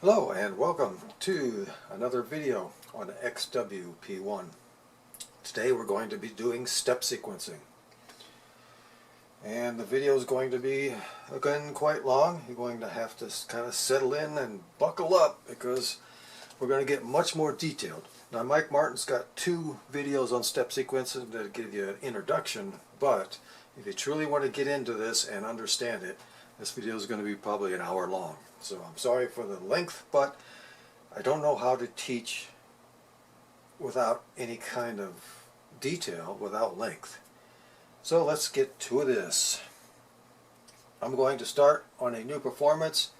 Hello and welcome to another video on XW-P1. Today we're going to be doing step sequencing. And the video is going to be, again, quite long. You're going to have to kind of settle in and buckle up because we're going to get much more detailed. Now Mike Martin's got 2 videos on step sequencing that give you an introduction, but if you truly want to get into this and understand it, this video is going to be probably an hour long. So I'm sorry for the length, but I don't know how to teach without any kind of detail, without length. So let's get to this. I'm going to start on a new performance.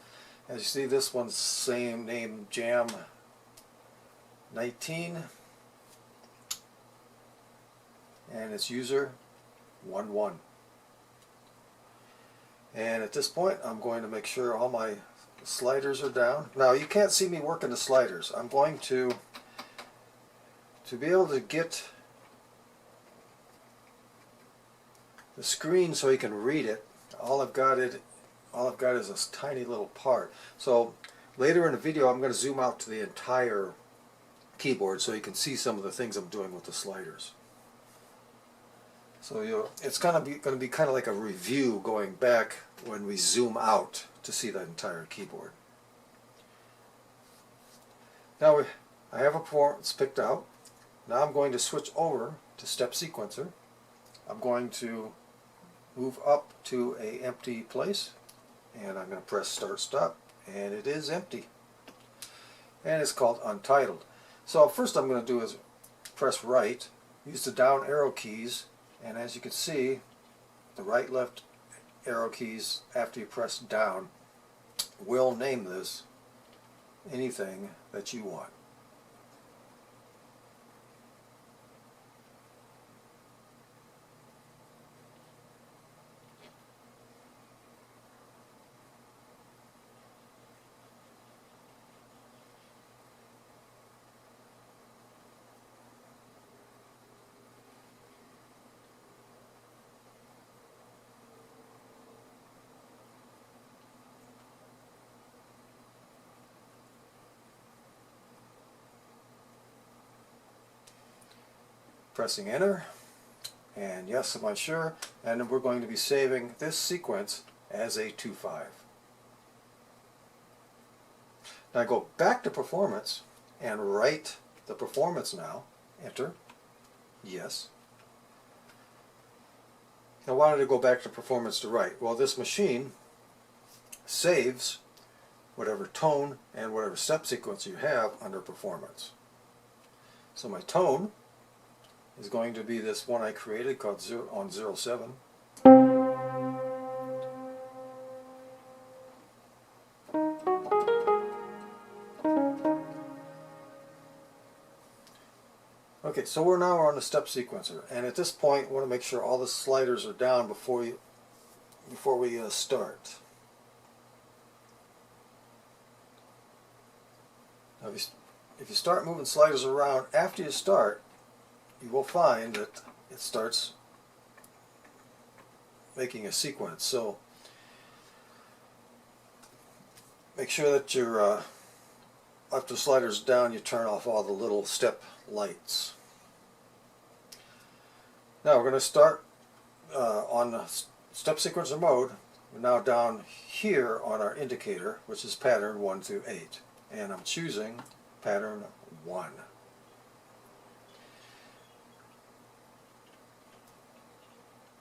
As you see, this one's same name, Jam 19, and it's user 11. And at this point I'm going to make sure all my sliders are down. Now you can't see me working the sliders. I'm going to be able to get the screen so you can read it. All I've got is this tiny little part. So later in the video I'm going to zoom out to the entire keyboard so you can see some of the things I'm doing with the sliders. So it's going to be kind of like a review going back when we zoom out to see the entire keyboard. Now I have a performance picked out. Now I'm going to switch over to step sequencer. I'm going to move up to an empty place and I'm going to press start stop, and it is empty. And it's called Untitled. So first I'm going to do is press right, use the down arrow keys, and as you can see, the right left arrow keys after you press down will name this anything that you want. Pressing enter, and yes, am I sure, and we're going to be saving this sequence as a 2/5. Now go back to performance and write the performance now, enter, yes. Now why did I go back to performance to write? Well, this machine saves whatever tone and whatever step sequence you have under performance. So my tone is going to be this one I created called on 07. Okay, so we're now on the step sequencer, and at this point we want to make sure all the sliders are down before we start. Now if you start moving sliders around after you start, you will find that it starts making a sequence. So make sure that your after the sliders down, you turn off all the little step lights. Now we're going to start on the step sequencer mode. We're now down here on our indicator, which is pattern 1 through 8, and I'm choosing pattern 1.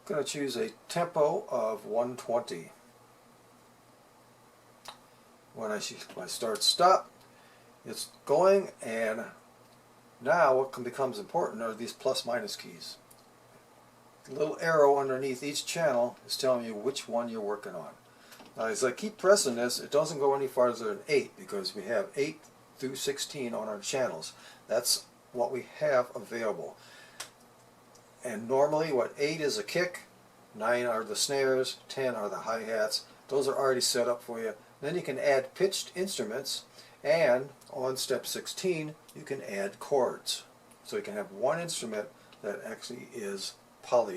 I'm going to choose a tempo of 120. When I start stop, it's going, and now what becomes important are these plus minus keys. The little arrow underneath each channel is telling you which one you're working on. Now as I keep pressing this, it doesn't go any farther than 8 because we have 8 through 16 on our channels. That's what we have available. And normally what 8 is a kick, 9 are the snares, 10 are the hi-hats. Those are already set up for you. Then you can add pitched instruments, and on step 16 you can add chords. So you can have one instrument that actually is polyphonic.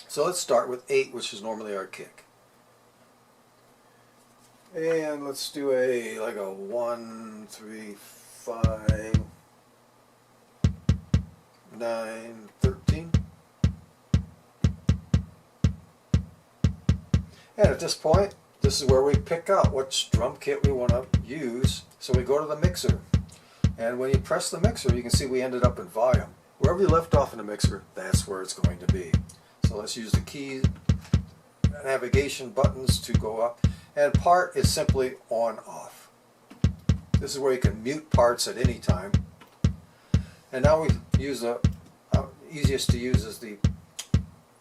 So let's start with 8, which is normally our kick. And let's do like a 1, 3, 5, 9, 13. And at this point, this is where we pick out which drum kit we want to use. So we go to the mixer. And when you press the mixer, you can see we ended up in volume. Wherever you left off in the mixer, that's where it's going to be. So let's use the key navigation buttons to go up. And part is simply on off. This is where you can mute parts at any time. And now we use the easiest to use is the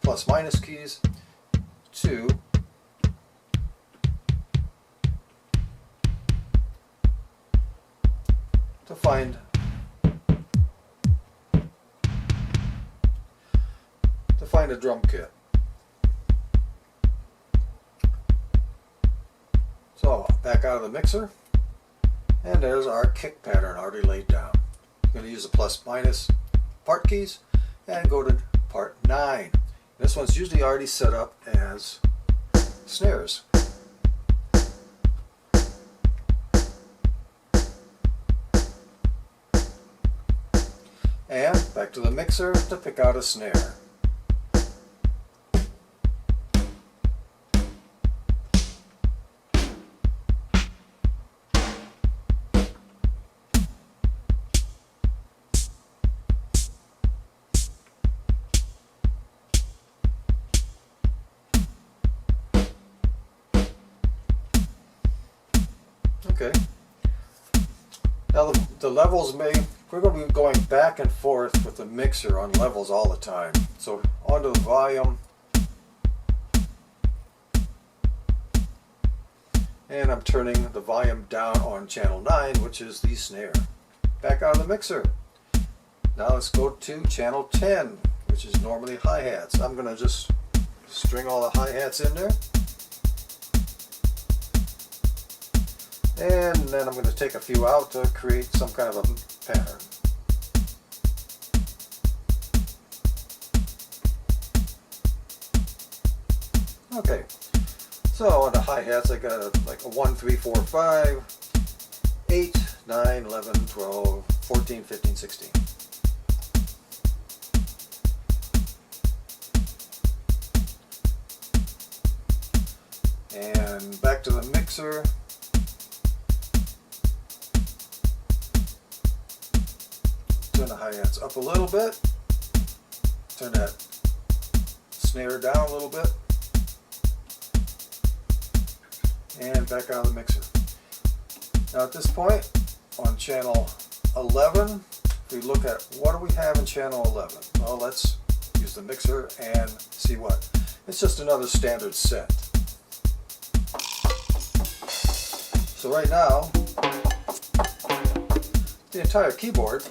plus minus keys to find a drum kit. So back out of the mixer, and there's our kick pattern already laid down. I'm going to use the plus minus part keys and go to part 9. This one's usually already set up as snares. And back to the mixer to pick out a snare. Okay. Now the levels we're going to be going back and forth with the mixer on levels all the time. So onto the volume. And I'm turning the volume down on channel 9, which is the snare. Back out of the mixer. Now let's go to channel 10, which is normally hi-hats. I'm going to just string all the hi-hats in there. And then I'm going to take a few out to create some kind of a pattern. Okay, so on the hi-hats I got like a 1, 3, 4, 5, 8, 9, 11, 12, 14, 15, 16. And back to the mixer. Turn the hi-hats up a little bit. Turn that snare down a little bit. And back out of the mixer. Now at this point, on channel 11, we look at what do we have in channel 11. Well, let's use the mixer and see what. It's just another standard set. So right now, the entire keyboard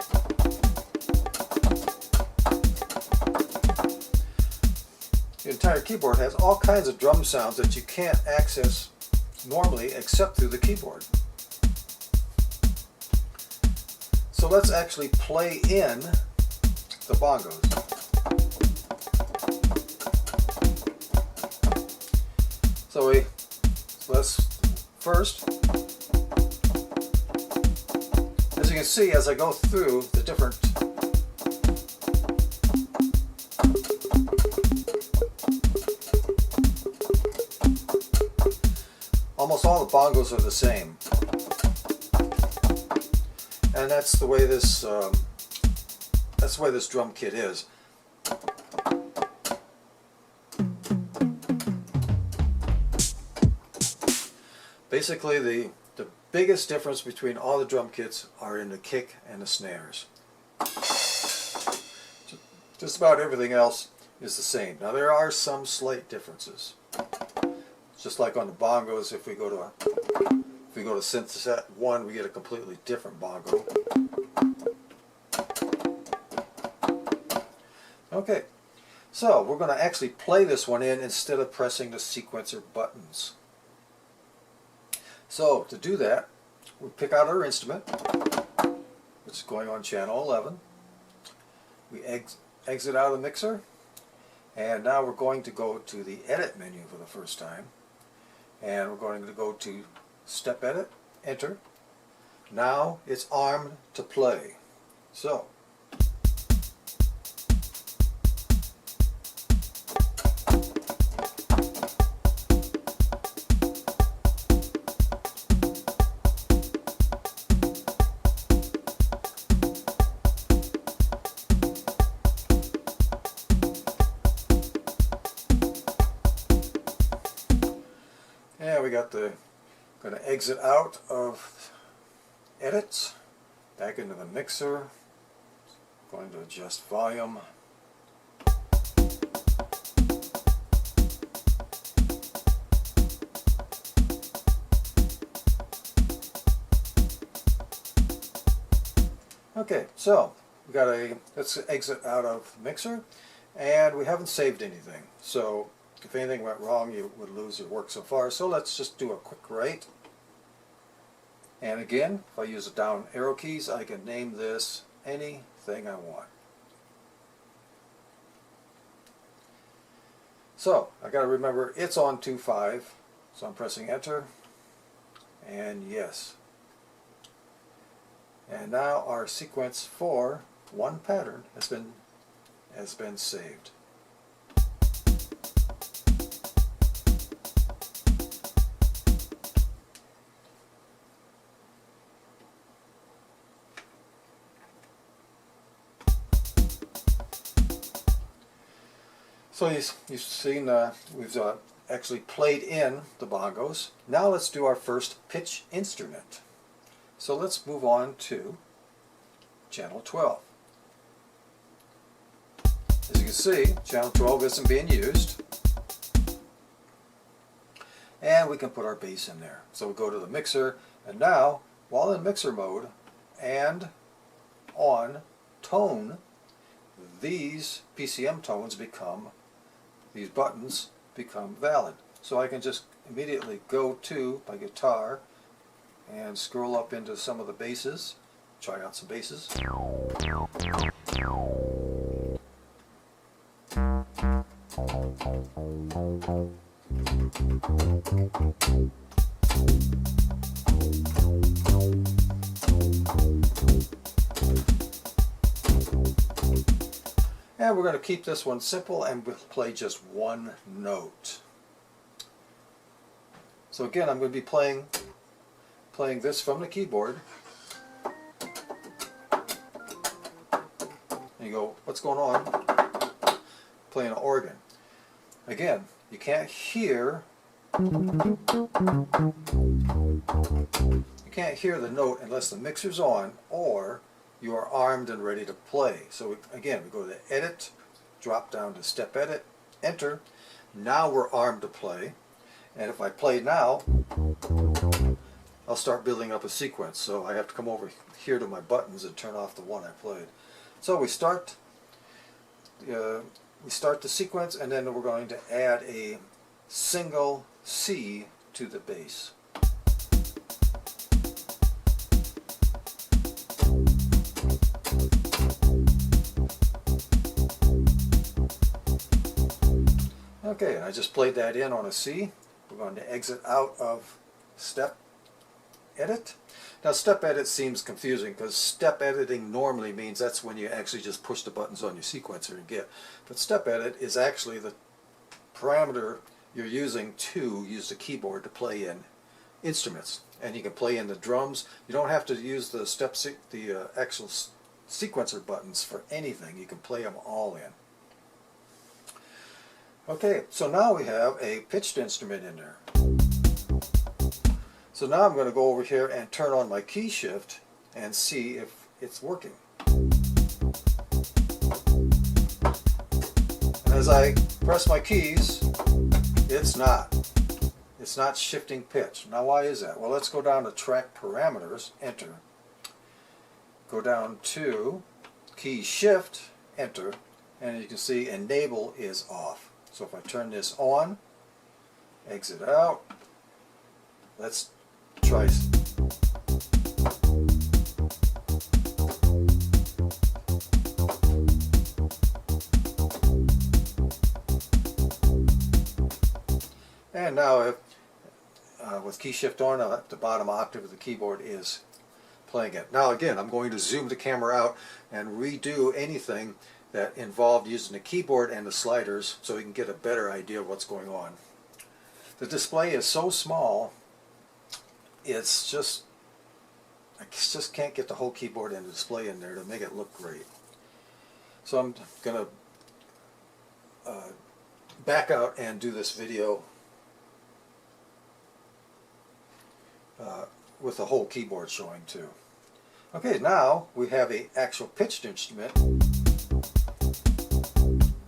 has all kinds of drum sounds that you can't access normally except through the keyboard. So let's actually play in the bongos. So let's first, as you can see, as I go through the different almost all the bongos are the same, and that's the way this drum kit is. Basically, the biggest difference between all the drum kits are in the kick and the snares. Just about everything else is the same. Now there are some slight differences. Just like on the bongos, if we go to synth set 1, we get a completely different bongo. Okay, so we're going to actually play this one in instead of pressing the sequencer buttons. So to do that, we pick out our instrument, which is going on channel 11. We exit out of the mixer, and now we're going to go to the edit menu for the first time. And we're going to go to step edit, enter. Now it's armed to play. So yeah, we got the going to exit out of edits, back into the mixer, going to adjust volume. Okay, so we got let's exit out of mixer, and we haven't saved anything. So if anything went wrong, you would lose your work so far. So let's just do a quick write. And again, if I use the down arrow keys, I can name this anything I want. So I got to remember it's on 2/5, so I'm pressing enter, and yes. And now our sequence for one pattern has been saved. So you've seen we've actually played in the bongos. Now let's do our first pitch instrument. So let's move on to channel 12. As you can see, channel 12 isn't being used. And we can put our bass in there. So we go to the mixer, and now, while in mixer mode and on tone, these PCM tones these buttons become valid. So I can just immediately go to my guitar and scroll up into some of the basses, try out some basses. And we're going to keep this one simple and we'll play just one note. So again, I'm going to be playing this from the keyboard. And you go, what's going on? Playing an organ. Again, you can't hear the note unless the mixer's on or you are armed and ready to play. So again, we go to edit, drop down to step edit, enter. Now we're armed to play. And if I play now, I'll start building up a sequence. So I have to come over here to my buttons and turn off the one I played. So we start the sequence, and then we're going to add a single C to the bass. Okay, I just played that in on a C. We're going to exit out of step edit. Now step edit seems confusing because step editing normally means that's when you actually just push the buttons on your sequencer and get. But step edit is actually the parameter you're using to use the keyboard to play in instruments. And you can play in the drums. You don't have to use the actual sequencer buttons for anything. You can play them all in. Okay, so now we have a pitched instrument in there. So now I'm going to go over here and turn on my key shift and see if it's working. And as I press my keys, it's not shifting pitch. Now why is that? Well, let's go down to track parameters, enter. Go down to key shift, enter, and you can see enable is off. So if I turn this on, exit out, let's try. And now with key shift on, the bottom octave of the keyboard is playing it. Now again, I'm going to zoom the camera out and redo anything that involved using the keyboard and the sliders so you can get a better idea of what's going on. The display is so small, I just can't get the whole keyboard and the display in there to make it look great. So I'm going to back out and do this video with the whole keyboard showing too. Okay, now we have an actual pitched instrument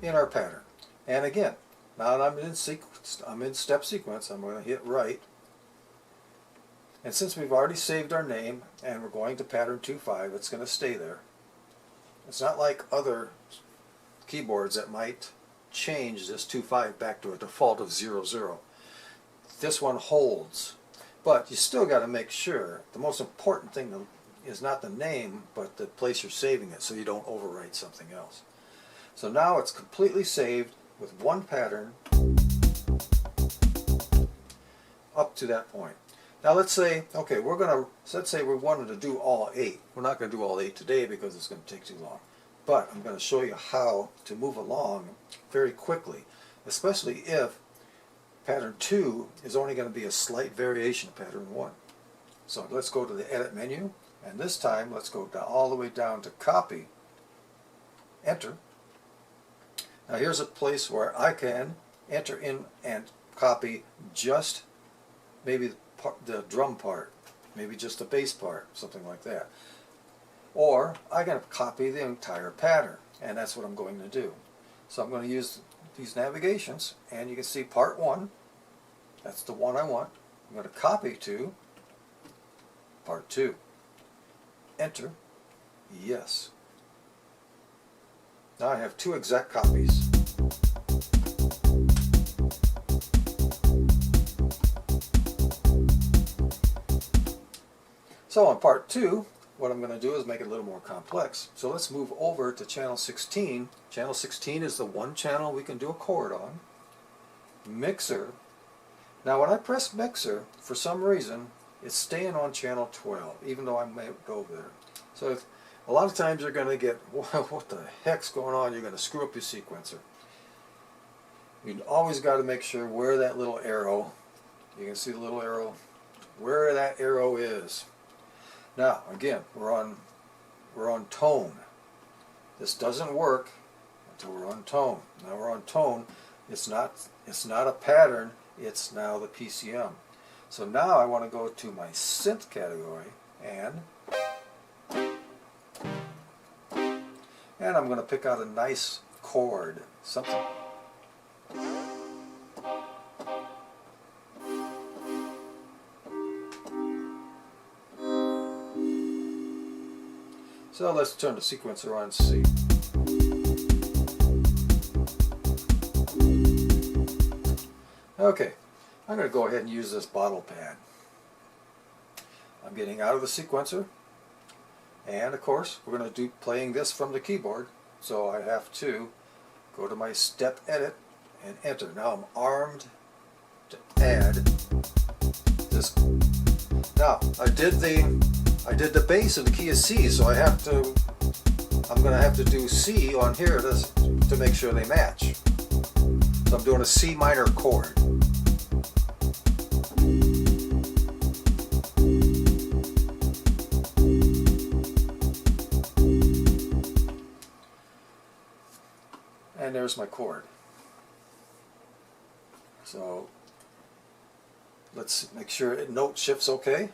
in our pattern. And again, now that I'm in step sequence, I'm going to hit right. And since we've already saved our name and we're going to pattern 2-5, it's going to stay there. It's not like other keyboards that might change this 2-5 back to a default of 0-0. This one holds. But you still got to make sure, the most important thing is not the name, but the place you're saving it so you don't overwrite something else. So now it's completely saved with one pattern up to that point. Now let's say, okay, let's say we wanted to do all 8. We're not going to do all 8 today because it's going to take too long. But I'm going to show you how to move along very quickly, especially if pattern 2 is only going to be a slight variation of pattern 1. So let's go to the edit menu, and this time let's go down, all the way down to copy, enter. Now here's a place where I can enter in and copy just maybe the drum part, maybe just the bass part, something like that. Or I can copy the entire pattern, and that's what I'm going to do. So I'm going to use these navigations, and you can see part 1, that's the one I want. I'm going to copy to part 2. Enter. Yes. Now I have 2 exact copies. So on part 2, what I'm going to do is make it a little more complex. So let's move over to channel 16. Channel 16 is the one channel we can do a chord on. Mixer. Now when I press mixer, for some reason, it's staying on channel 12, even though I moved over there. So a lot of times you're going to get, what the heck's going on? You're going to screw up your sequencer. You always got to make sure where that little arrow, you can see the little arrow, where that arrow is. Now again, we're on tone. This doesn't work until we're on tone. Now we're on tone. It's not a pattern. It's now the PCM. So now I want to go to my synth category and I'm going to pick out a nice chord, something. So let's turn the sequencer on C. Okay, I'm going to go ahead and use this bottle pad. I'm getting out of the sequencer, and of course we're going to do playing this from the keyboard, so I have to go to my step edit and enter. Now I'm armed to add this. Now I did the bass in the key of C, so I'm going to have to do C on here to make sure they match. So I'm doing a C minor chord. And there's my chord. So let's make sure it note shifts okay.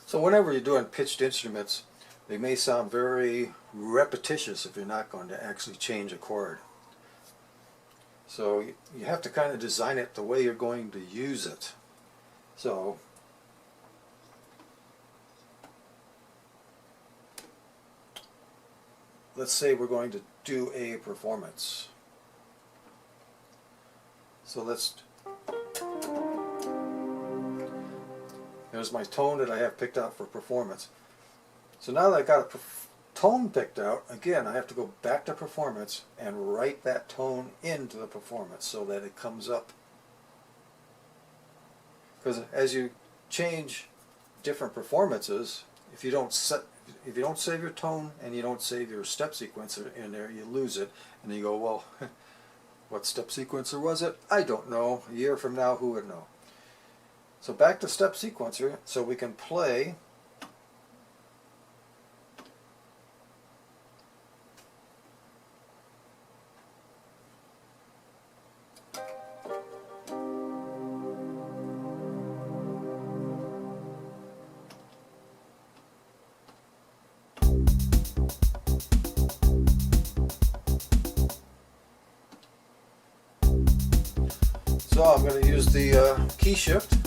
So whenever you're doing pitched instruments, they may sound very repetitious if you're not going to actually change a chord. So you have to kind of design it the way you're going to use it. So let's say we're going to do a performance. So there's my tone that I have picked out for performance. So now that I've got tone picked out, again, I have to go back to performance and write that tone into the performance so that it comes up. Because as you change different performances, if you don't save your tone and you don't save your step sequencer in there, you lose it, and you go, well, what step sequencer was it? I don't know. A year from now, who would know? So back to step sequencer, so we can play So I'm going to use the key shift.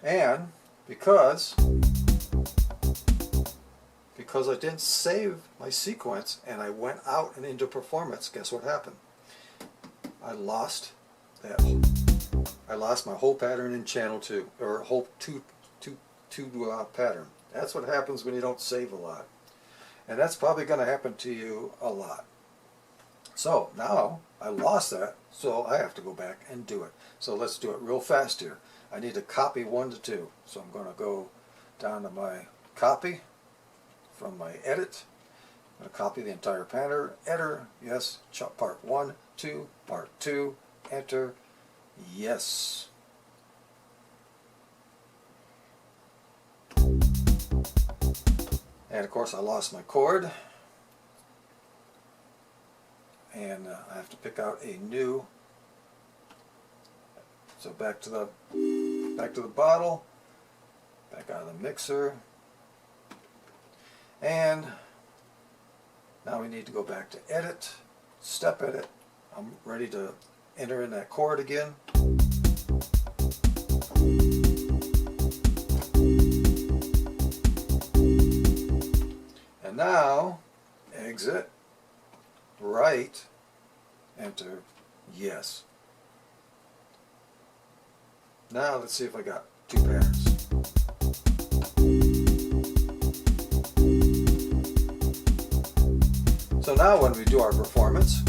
And because I didn't save my sequence and I went out and into performance, guess what happened? I lost my whole pattern in channel 2, or whole two pattern. That's what happens when you don't save a lot. And that's probably going to happen to you a lot. So now I lost that, so I have to go back and do it. So let's do it real fast here. I need to copy 1 to 2. So I'm going to go down to my copy from my edit. I'm going to copy the entire pattern. Enter, yes. Part 1, 2, part 2, enter, yes. And of course I lost my chord. And I have to pick out a new. So back to the bottle, back out of the mixer, and now we need to go back to edit, step edit. I'm ready to enter in that chord again. And now exit, right, enter, yes. Now let's see if I got 2 patterns. So now when we do our performance,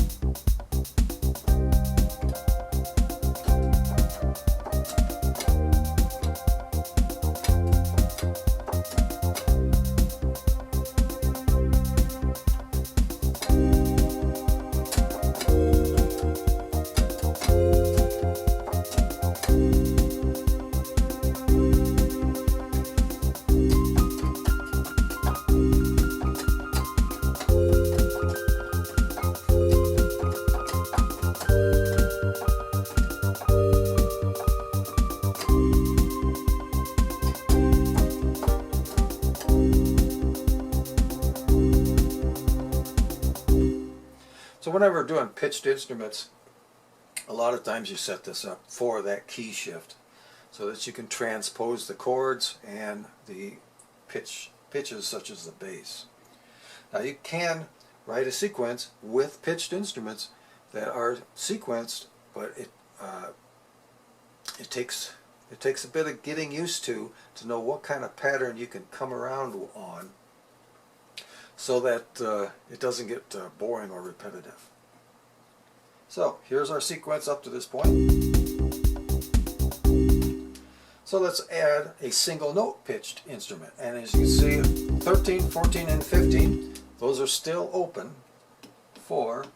so whenever we're doing pitched instruments, a lot of times you set this up for that key shift so that you can transpose the chords and the pitches such as the bass. Now you can write a sequence with pitched instruments that are sequenced, but it takes a bit of getting used to know what kind of pattern you can come around on, so that it doesn't get boring or repetitive. So here's our sequence up to this point. So let's add a single note pitched instrument. And as you can see, 13, 14, and 15, those are still open for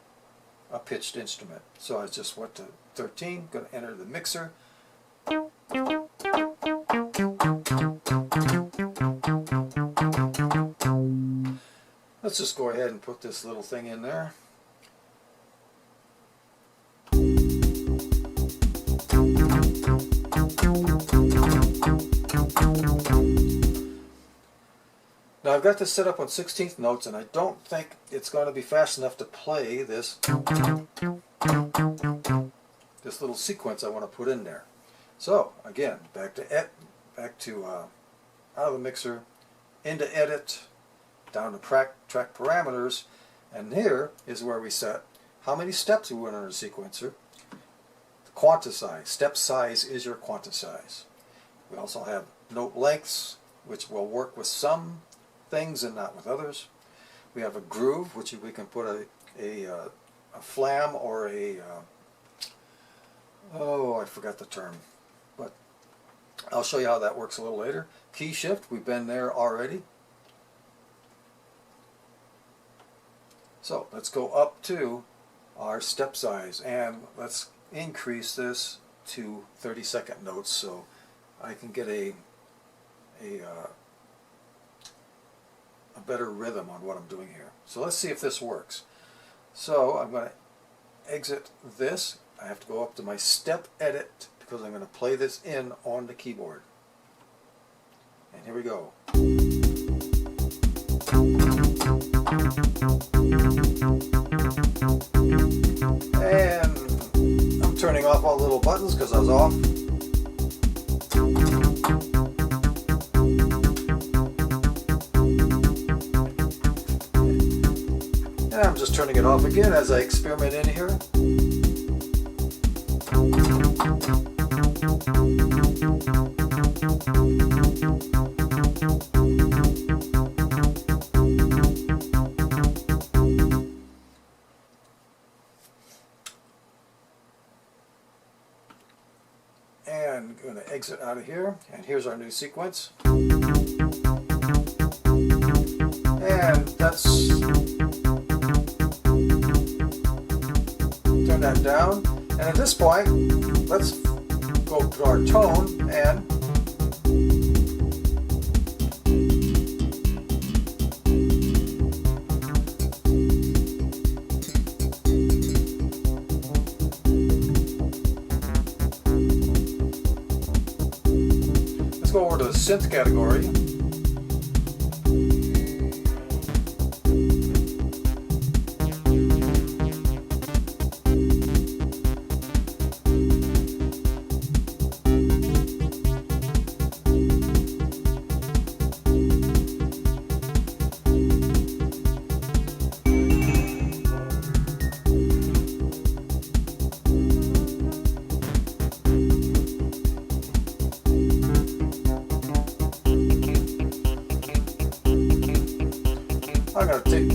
a pitched instrument. So I just went to 13, going to enter the mixer. Let's just go ahead and put this little thing in there. Now I've got this set up on 16th notes, and I don't think it's going to be fast enough to play this little sequence I want to put in there. So again, back to out of the mixer, into edit, down to track parameters, and here is where we set how many steps we want on our sequencer. The quanta size. Step size is your quanta size. We also have note lengths, which will work with some things and not with others. We have a groove, which we can put a flam or a oh, I forgot the term, but I'll show you how that works a little later. Key shift, we've been there already. So let's go up to our step size, and let's increase this to 30-second notes so I can get a better rhythm on what I'm doing here. So let's see if this works. So I'm going to exit this. I have to go up to my step edit because I'm going to play this in on the keyboard. And here we go. And I'm turning off all the little buttons because I was off. And I'm just turning it off again as I experiment in here. And I'm going to exit out of here, and here's our new sequence. And that's, turn that down, and at this point let's go to our tone and let's go over to the synth category. I'm going to take,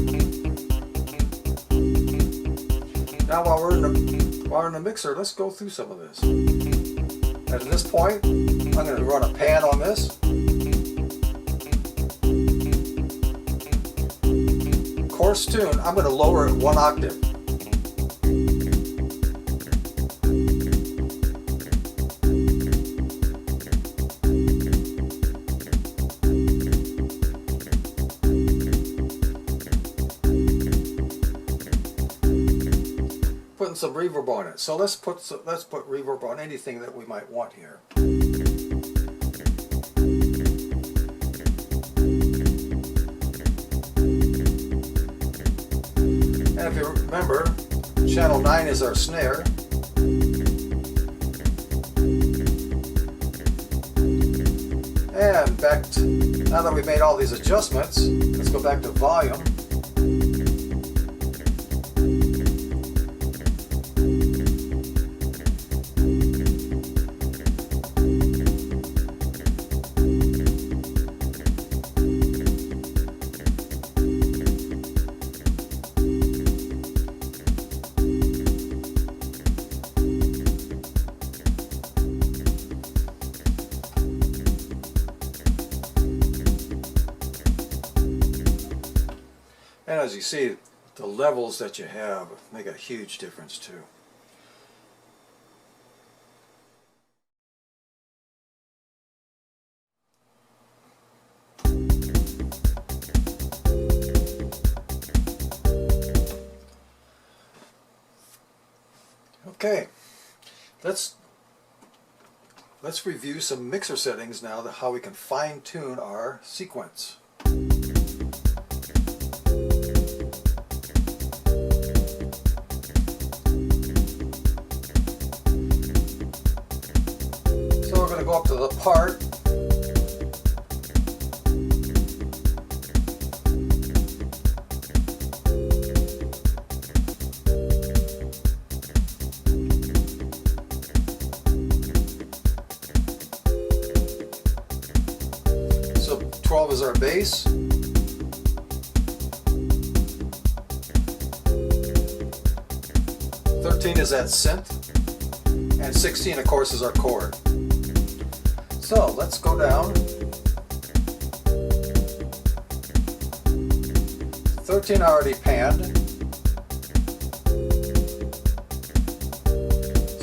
now while we're in the mixer, let's go through some of this. And at this point, I'm going to run a pan on this. Coarse tune, I'm going to lower it 1 octave. Putting some reverb on it. So let's put reverb on anything that we might want here. And if you remember, channel 9 is our snare. And back to, now that we've made all these adjustments, let's go back to volume. And as you see, the levels that you have make a huge difference too. Okay, let's review some mixer settings now, how we can fine-tune our sequence. So we're going to go up to the part, is our bass. 13 is that synth. And 16, of course, is our chord. So let's go down. 13 I already panned.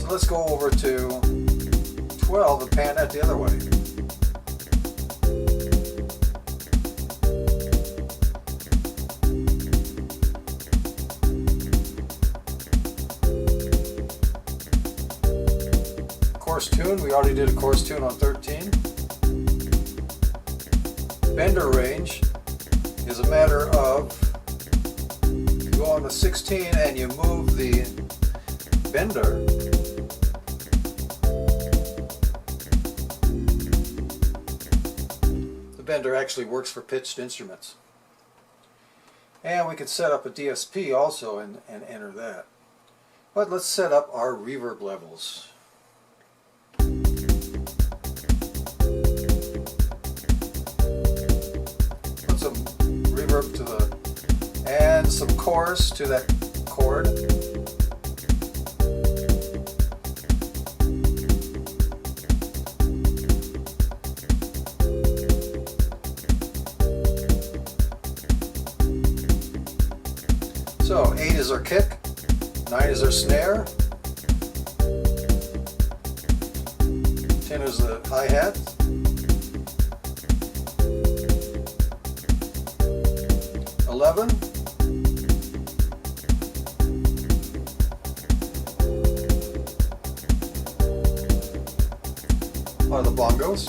So let's go over to 12 and pan that the other way. Course tune, we already did a course tune on 13. Bender range is a matter of, you go on to 16 and you move the bender, the bender actually works for pitched instruments. And we can set up a DSP also and enter that. But let's set up our reverb levels. Some reverb to the, and some chorus to that chord. So 8 is our kick, 9 is our snare, 10 is the hi-hat, 11, are the bongos.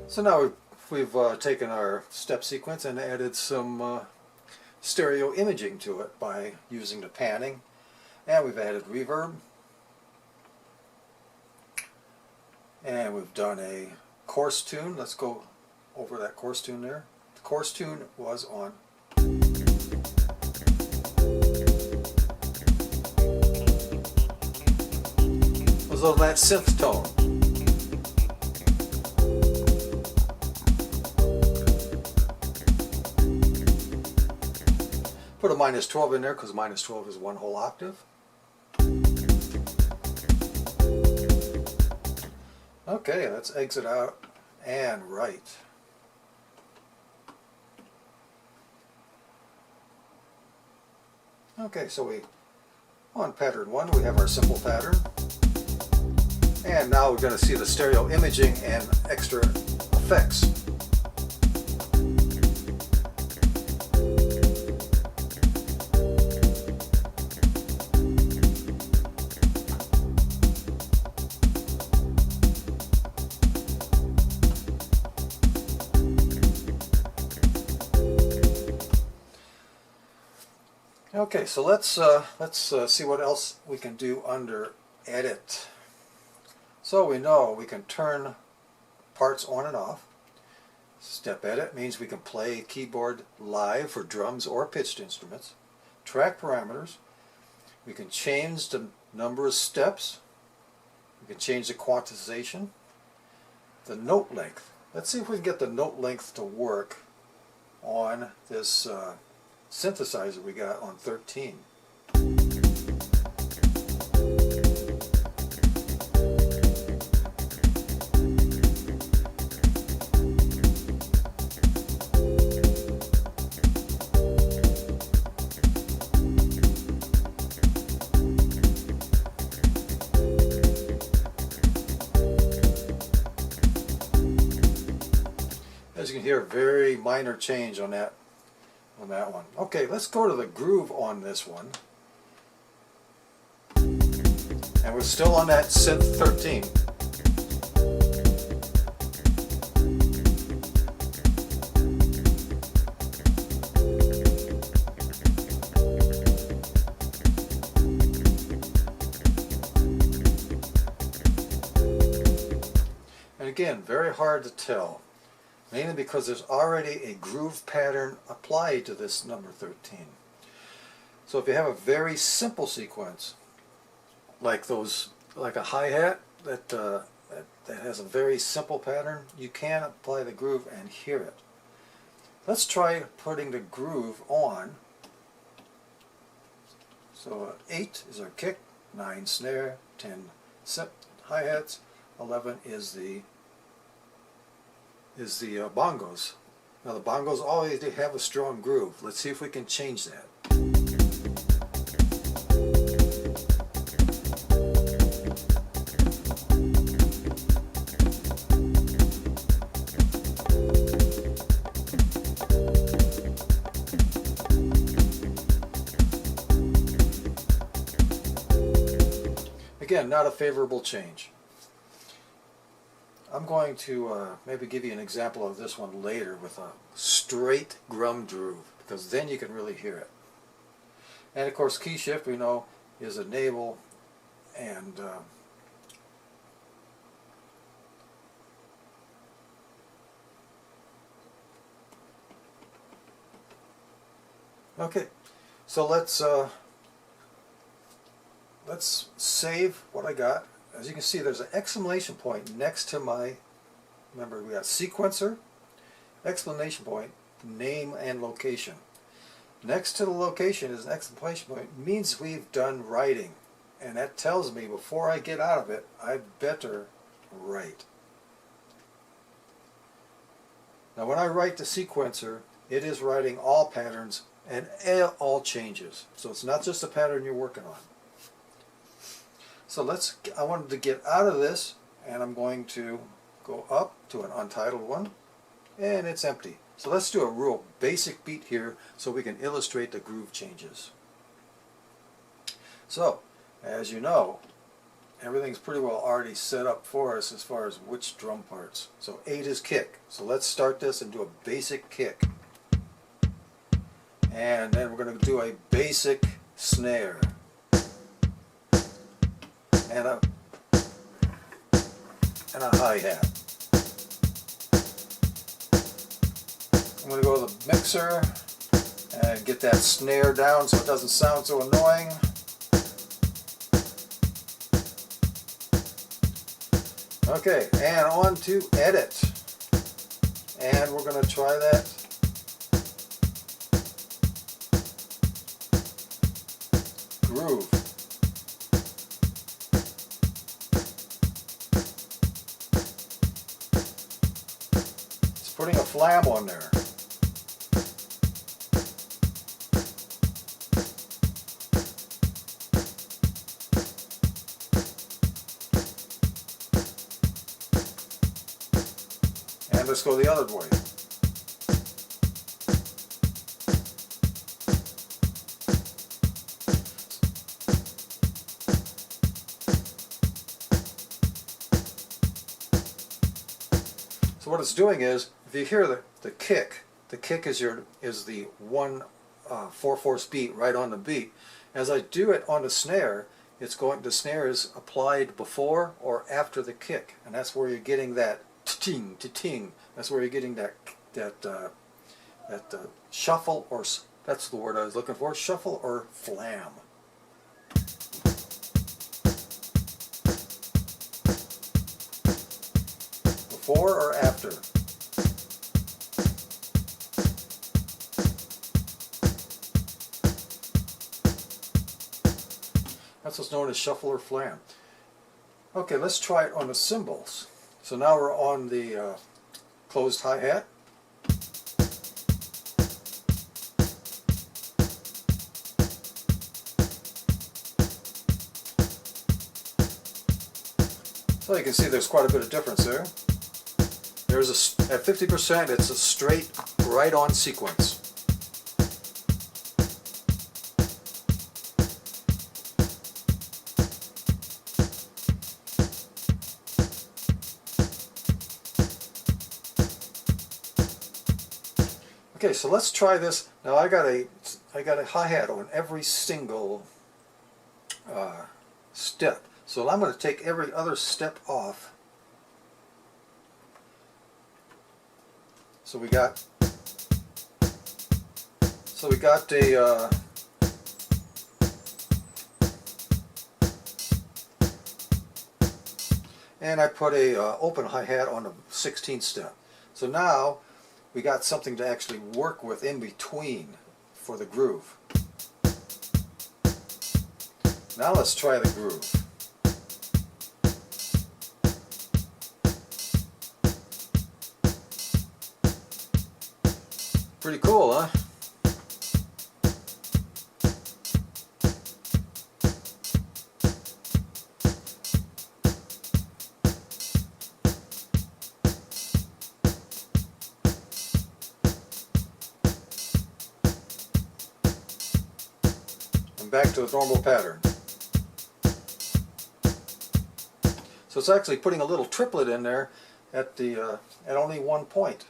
So now we've taken our step sequence and added some stereo imaging to it by using the panning, and we've added reverb, and we've done a course tune. Let's go over that course tune there. The course tune was on that synth tone. Put a -12 in there because -12 is one whole octave. Okay, let's exit out and write. Okay, so on pattern 1 we have our simple pattern, and now we're going to see the stereo imaging and extra effects. Okay, so let's see what else we can do under Edit. So we know we can turn parts on and off. Step Edit means we can play keyboard live for drums or pitched instruments. Track parameters. We can change the number of steps. We can change the quantization. The note length. Let's see if we can get the note length to work on this synthesizer we got on 13. As you can hear, a very minor change on that one. Okay, let's go to the groove on this one. And we're still on that synth 13. And again, very hard to tell. Mainly because there's already a groove pattern applied to this number 13. So if you have a very simple sequence, like a hi-hat that that has a very simple pattern. You can apply the groove and hear it. Let's try putting the groove on. So 8 is our kick, 9 snare, 10 hi-hats, 11 is the bongos. Now the bongos always have a strong groove. Let's see if we can change that. Again, not a favorable change. I'm going to maybe give you an example of this one later with a straight drum groove, because then you can really hear it. And of course, key shift, we know, is enable and okay. So let's save what I got. As you can see, there's an exclamation point next to my, remember we got sequencer, exclamation point, name and location. Next to the location is an exclamation point, means we've done writing. And that tells me before I get out of it, I better write. Now when I write the sequencer, it is writing all patterns and all changes. So it's not just a pattern you're working on. So I wanted to get out of this, and I'm going to go up to an untitled one, and it's empty. So let's do a real basic beat here so we can illustrate the groove changes. So, as you know, everything's pretty well already set up for us as far as which drum parts. So 8 is kick. So let's start this and do a basic kick. And then we're going to do a basic snare. And a hi-hat. I'm going to go to the mixer and get that snare down so it doesn't sound so annoying. Okay, and on to edit. And we're going to try that. Groove. Putting a flam on there. And let's go the other way. So what it's doing is, if you hear the kick is the 1 4/4 beat right on the beat. As I do it on the snare, the snare is applied before or after the kick, and that's where you're getting that ting ting. That's where you're getting that shuffle, or that's the word I was looking for, shuffle or flam. Before or after? That's what's known as shuffle or flam. Okay, let's try it on the cymbals. So now we're on the closed hi-hat. So you can see there's quite a bit of difference there. At 50%, it's a straight, right-on sequence. Okay, so let's try this. Now I got a hi-hat on every single step. So I'm going to take every other step off. So we got a and I put a open hi-hat on the 16th step. So now we got something to actually work with in between for the groove. Now let's try the groove. Pretty cool, huh? And back to the normal pattern. So it's actually putting a little triplet in there at the at only one point.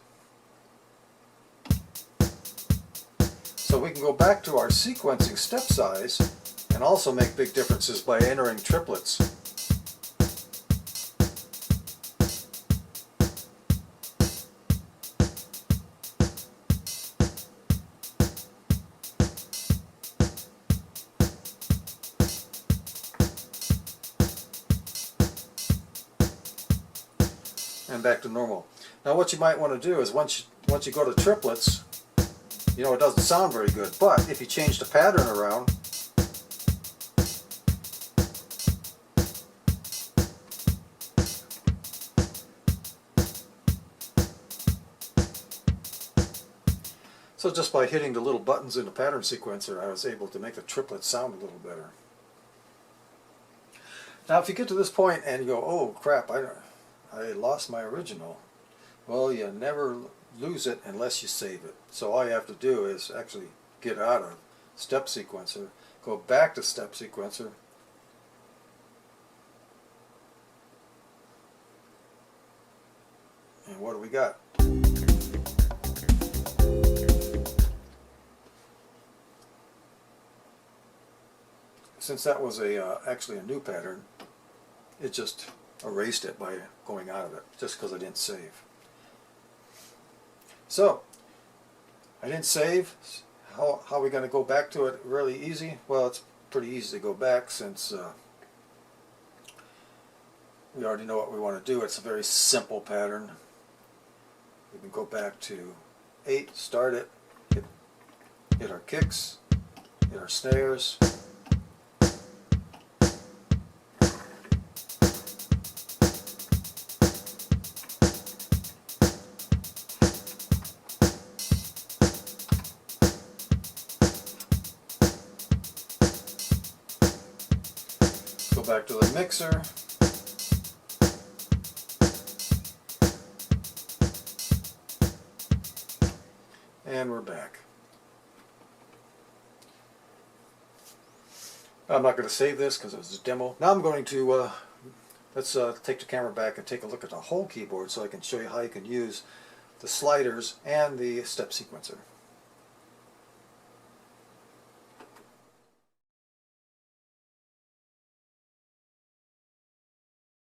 So we can go back to our sequencing step size and also make big differences by entering triplets. And back to normal. Now what you might want to do is once you go to triplets, you know, it doesn't sound very good, but if you change the pattern around, so just by hitting the little buttons in the pattern sequencer, I was able to make the triplets sound a little better. Now if you get to this point and you go, oh crap, I lost my original. Well, you never lose it unless you save it. So all you have to do is actually get out of step sequencer, go back to step sequencer, and what do we got? Since that was actually a new pattern, it just erased it by going out of it, just because I didn't save. So, I didn't save. How are we going to go back to it really easy? Well, it's pretty easy to go back since we already know what we want to do. It's a very simple pattern. We can go back to 8, start it, hit our kicks, hit our snares. Back to the mixer. And we're back. I'm not going to save this because it was a demo. Now I'm going to, let's take the camera back and take a look at the whole keyboard so I can show you how you can use the sliders and the step sequencer.